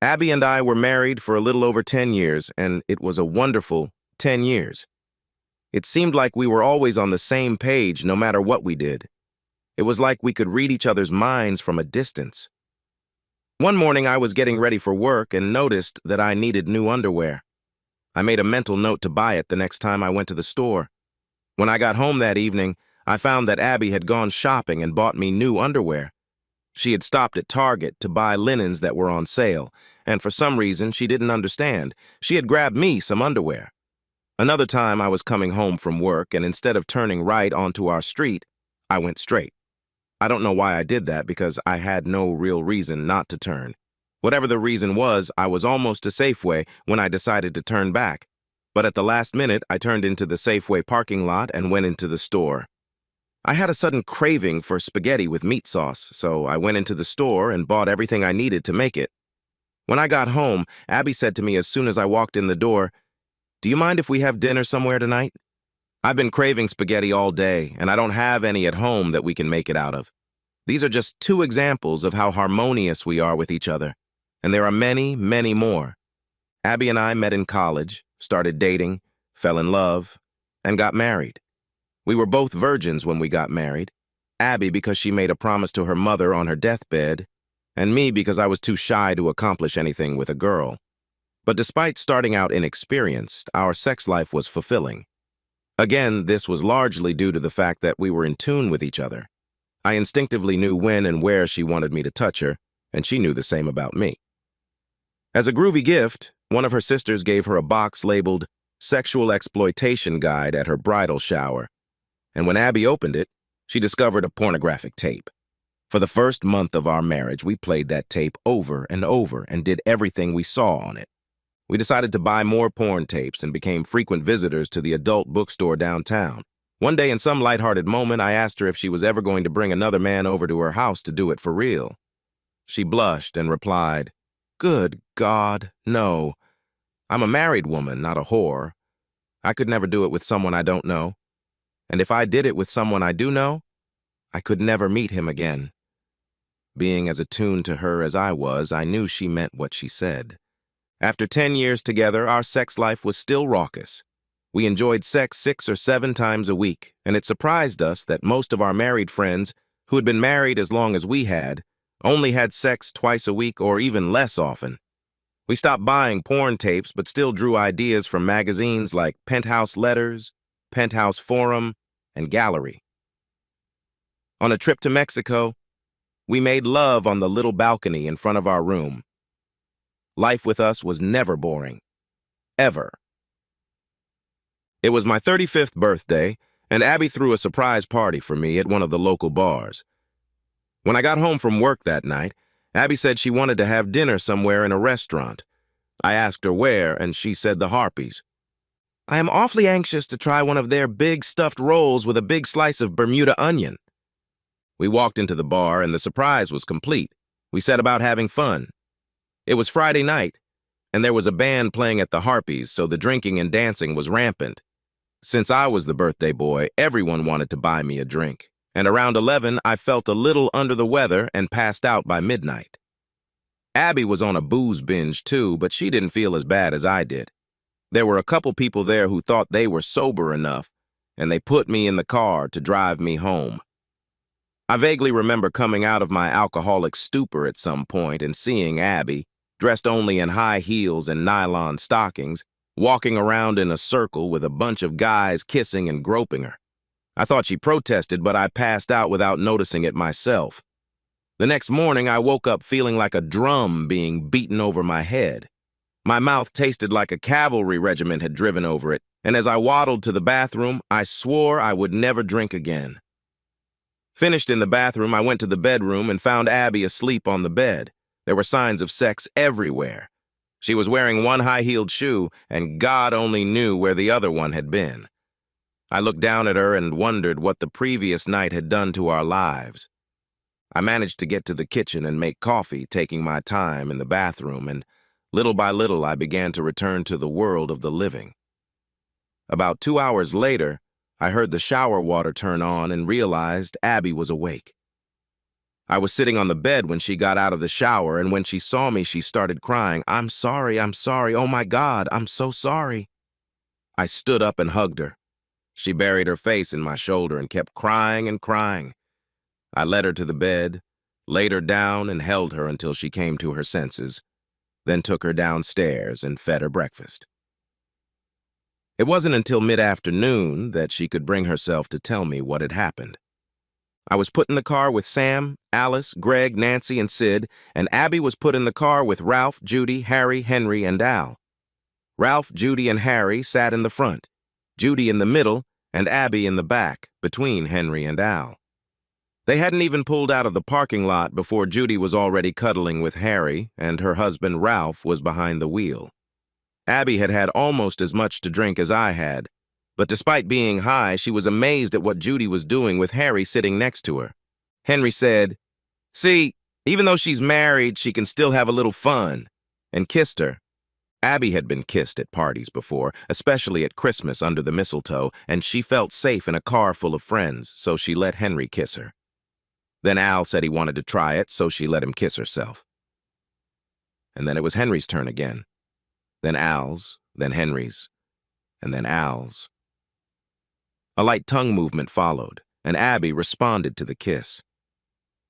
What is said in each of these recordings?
Abby and I were married for a little over 10 years, and it was a wonderful 10 years. It seemed like we were always on the same page no matter what we did. It was like we could read each other's minds from a distance. One morning I was getting ready for work and noticed that I needed new underwear. I made a mental note to buy it the next time I went to the store. When I got home that evening, I found that Abby had gone shopping and bought me new underwear. She had stopped at Target to buy linens that were on sale, and for some reason she didn't understand. She had grabbed me some underwear. Another time I was coming home from work, and instead of turning right onto our street, I went straight. I don't know why I did that because I had no real reason not to turn. Whatever the reason was, I was almost to Safeway when I decided to turn back. But at the last minute, I turned into the Safeway parking lot and went into the store. I had a sudden craving for spaghetti with meat sauce, so I went into the store and bought everything I needed to make it. When I got home, Abby said to me as soon as I walked in the door, "Do you mind if we have dinner somewhere tonight? I've been craving spaghetti all day, and I don't have any at home that we can make it out of." These are just two examples of how harmonious we are with each other, and there are many, many more. Abby and I met in college, started dating, fell in love, and got married. We were both virgins when we got married, Abby because she made a promise to her mother on her deathbed, and me because I was too shy to accomplish anything with a girl. But despite starting out inexperienced, our sex life was fulfilling. Again, this was largely due to the fact that we were in tune with each other. I instinctively knew when and where she wanted me to touch her, and she knew the same about me. As a groovy gift, one of her sisters gave her a box labeled Sexual Exploitation Guide at her bridal shower, and when Abby opened it, she discovered a pornographic tape. For the first month of our marriage, we played that tape over and over and did everything we saw on it. We decided to buy more porn tapes and became frequent visitors to the adult bookstore downtown. One day, in some lighthearted moment, I asked her if she was ever going to bring another man over to her house to do it for real. She blushed and replied, "Good God, no. I'm a married woman, not a whore. I could never do it with someone I don't know. And if I did it with someone I do know, I could never meet him again." Being as attuned to her as I was, I knew she meant what she said. After 10 years together, our sex life was still raucous. We enjoyed sex 6 or 7 times a week, and it surprised us that most of our married friends, who had been married as long as we had, only had sex twice a week or even less often. We stopped buying porn tapes but still drew ideas from magazines like Penthouse Letters, Penthouse Forum, and Gallery. On a trip to Mexico, we made love on the little balcony in front of our room. Life with us was never boring. Ever. It was my 35th birthday, and Abby threw a surprise party for me at one of the local bars. When I got home from work that night, Abby said she wanted to have dinner somewhere in a restaurant. I asked her where, and she said the Harpies. "I am awfully anxious to try one of their big stuffed rolls with a big slice of Bermuda onion." We walked into the bar, and the surprise was complete. We set about having fun. It was Friday night, and there was a band playing at the Harpies, so the drinking and dancing was rampant. Since I was the birthday boy, everyone wanted to buy me a drink, and around 11, I felt a little under the weather and passed out by midnight. Abby was on a booze binge too, but she didn't feel as bad as I did. There were a couple people there who thought they were sober enough, and they put me in the car to drive me home. I vaguely remember coming out of my alcoholic stupor at some point and seeing Abby, dressed only in high heels and nylon stockings, walking around in a circle with a bunch of guys kissing and groping her. I thought she protested, but I passed out without noticing it myself. The next morning, I woke up feeling like a drum being beaten over my head. My mouth tasted like a cavalry regiment had driven over it, and as I waddled to the bathroom, I swore I would never drink again. Finished in the bathroom, I went to the bedroom and found Abby asleep on the bed. There were signs of sex everywhere. She was wearing one high-heeled shoe, and God only knew where the other one had been. I looked down at her and wondered what the previous night had done to our lives. I managed to get to the kitchen and make coffee, taking my time in the bathroom, and little by little I began to return to the world of the living. About 2 hours later, I heard the shower water turn on and realized Abby was awake. I was sitting on the bed when she got out of the shower, and when she saw me, she started crying. I'm sorry, oh my God, I'm so sorry. I stood up and hugged her. She buried her face in my shoulder and kept crying and crying. I led her to the bed, laid her down and held her until she came to her senses, then took her downstairs and fed her breakfast. It wasn't until mid-afternoon that she could bring herself to tell me what had happened. I was put in the car with Sam, Alice, Greg, Nancy, and Sid, and Abby was put in the car with Ralph, Judy, Harry, Henry, and Al. Ralph, Judy, and Harry sat in the front, Judy in the middle, and Abby in the back, between Henry and Al. They hadn't even pulled out of the parking lot before Judy was already cuddling with Harry, and her husband Ralph was behind the wheel. Abby had had almost as much to drink as I had, but despite being high, she was amazed at what Judy was doing with Harry sitting next to her. Henry said, "See, even though she's married, she can still have a little fun," and kissed her. Abby had been kissed at parties before, especially at Christmas under the mistletoe, and she felt safe in a car full of friends, so she let Henry kiss her. Then Al said he wanted to try it, so she let him kiss herself. And then it was Henry's turn again. Then Al's, then Henry's, and then Al's. A light tongue movement followed, and Abby responded to the kiss.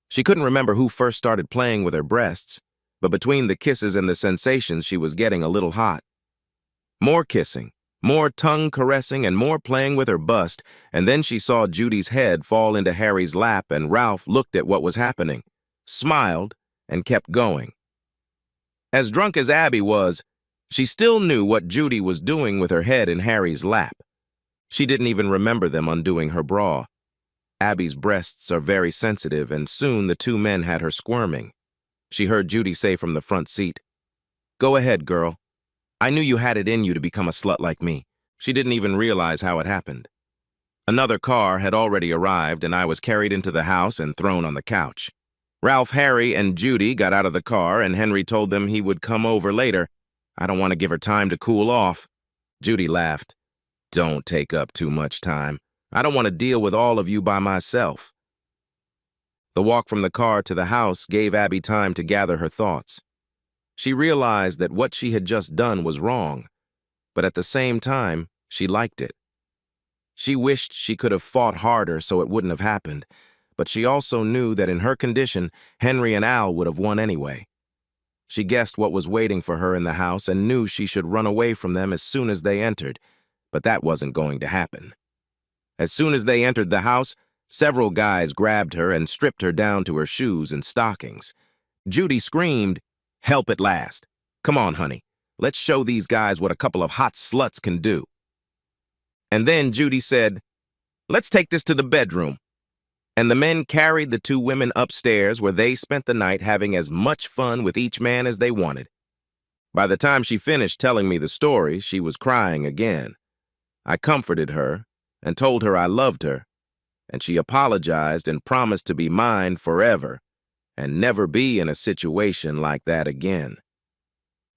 She couldn't remember who first started playing with her breasts, but between the kisses and the sensations, she was getting a little hot. More kissing, more tongue caressing, and more playing with her bust, and then she saw Judy's head fall into Harry's lap, and Ralph looked at what was happening, smiled, and kept going. As drunk as Abby was, she still knew what Judy was doing with her head in Harry's lap. She didn't even remember them undoing her bra. Abby's breasts are very sensitive, and soon the two men had her squirming. She heard Judy say from the front seat, "Go ahead, girl. I knew you had it in you to become a slut like me." She didn't even realize how it happened. Another car had already arrived, and I was carried into the house and thrown on the couch. Ralph, Harry, and Judy got out of the car, and Henry told them he would come over later. "I don't want to give her time to cool off." Judy laughed. "Don't take up too much time. I don't want to deal with all of you by myself." The walk from the car to the house gave Abby time to gather her thoughts. She realized that what she had just done was wrong, but at the same time, she liked it. She wished she could have fought harder so it wouldn't have happened, but she also knew that in her condition, Henry and Al would have won anyway. She guessed what was waiting for her in the house and knew she should run away from them as soon as they entered, but that wasn't going to happen. As soon as they entered the house, several guys grabbed her and stripped her down to her shoes and stockings. Judy screamed, "Help at last. Come on, honey. Let's show these guys what a couple of hot sluts can do." And then Judy said, "Let's take this to the bedroom." And the men carried the two women upstairs where they spent the night having as much fun with each man as they wanted. By the time she finished telling me the story, she was crying again. I comforted her and told her I loved her, and she apologized and promised to be mine forever and never be in a situation like that again.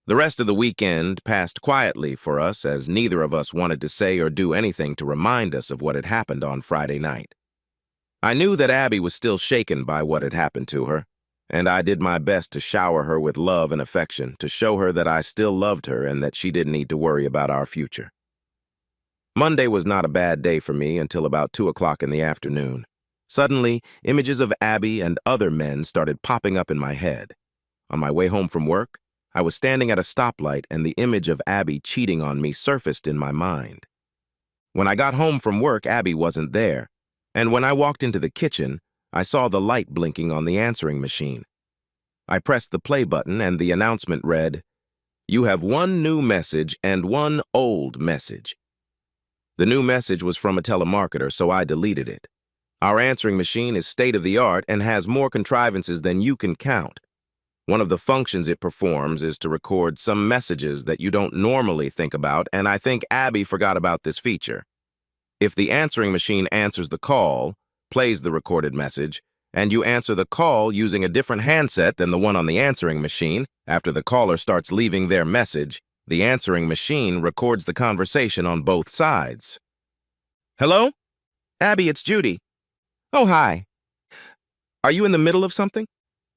The rest of the weekend passed quietly for us as neither of us wanted to say or do anything to remind us of what had happened on Friday night. I knew that Abby was still shaken by what had happened to her, and I did my best to shower her with love and affection, to show her that I still loved her and that she didn't need to worry about our future. Monday was not a bad day for me until about 2 o'clock in the afternoon. Suddenly, images of Abby and other men started popping up in my head. On my way home from work, I was standing at a stoplight and the image of Abby cheating on me surfaced in my mind. When I got home from work, Abby wasn't there, and when I walked into the kitchen, I saw the light blinking on the answering machine. I pressed the play button and the announcement read, "You have one new message and one old message." The new message was from a telemarketer, so I deleted it. Our answering machine is state-of-the-art and has more contrivances than you can count. One of the functions it performs is to record some messages that you don't normally think about, and I think Abby forgot about this feature. If the answering machine answers the call, plays the recorded message, and you answer the call using a different handset than the one on the answering machine, after the caller starts leaving their message, the answering machine records the conversation on both sides. "Hello? Abby, it's Judy." "Oh, hi." Are you in the middle of something?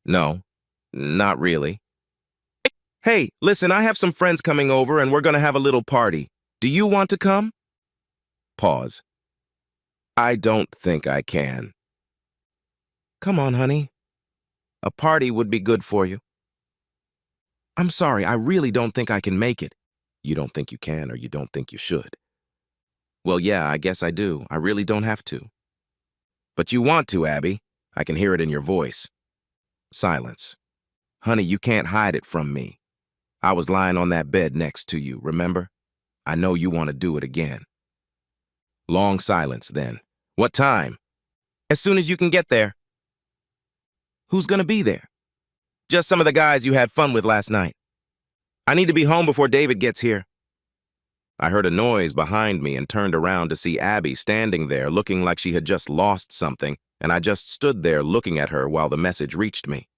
No, not really. Hey, listen, I have some friends coming over and we're gonna have a little party. Do you want to come? Pause. I don't think I can. Come on, honey. A party would be good for you. I'm sorry, I really don't think I can make it. You don't think you can or you don't think you should. Well, yeah, I guess I do. I really don't have to. But you want to, Abby. I can hear it in your voice. Silence. Honey, you can't hide it from me. I was lying on that bed next to you, remember? I know you want to do it again. Long silence then. What time? As soon as you can get there. Who's gonna be there? Just some of the guys you had fun with last night. I need to be home before David gets here. I heard a noise behind me and turned around to see Abby standing there looking like she had just lost something, and I just stood there looking at her while the message reached me.